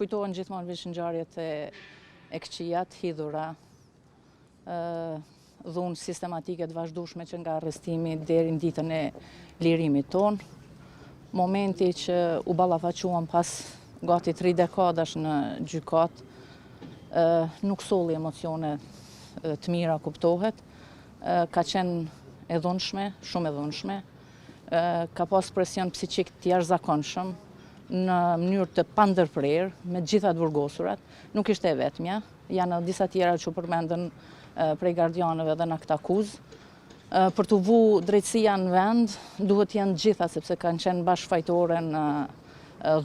kujtohen gjithmonë veç ngjarjet e këqijat, hidhura, dhunë sistematike të vazhdueshme që nga arrestimi deri në ditën e lirimit ton. Momenti që u ballafaquam pas gati 3 dekadash në gjykat, nuk solli emocione të mira, kuptohet. Ka qenë e dhunshme, shumë e dhunshme. Ka pas presion psiqik të jashtëzakonshëm në mënyrë të pandërprerë, me gjitha të burgosurat. Nuk ishte e vetmja, janë disa tjera që përmendën prej gardianëve dhe në këtë akuzë. Për të vu drejtësia në vend, duhet janë gjitha, sepse kanë qenë bashkëfajtore në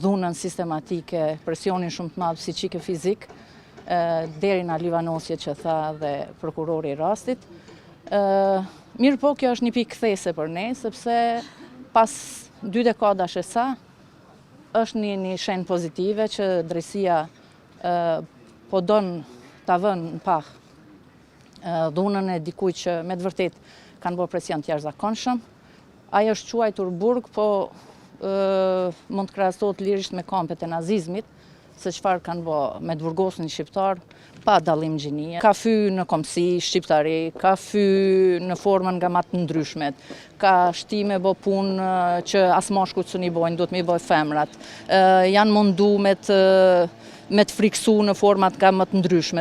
dhunën sistematike, presionin shumë të madh psiqik e fizik, deri në livanosje që tha dhe prokurori i rastit. Mirë po, kjo është një pikë kthese për ne, sepse pas 2 dekadash e sa, është një shenjë pozitive që drejtësia po don ta vënë në pah dhunën e dikujt që me të vërtet kanë bërë presion të jashtëzakonshëm. Ai është quajtur burg, po mund të krahasohet lirisht me kampet e nazizmit, se çfarë kanë bërë me të burgosin shqiptar pa dallim gjinie. Ka fy në komsi shqiptari, ka fy në formën nga më të ndryshmet, ka shtime bë punë që as mashkujt s'u i bojnë, duhet me i bëj femrat. Janë mundu me të friksu në format nga më të ndryshmet.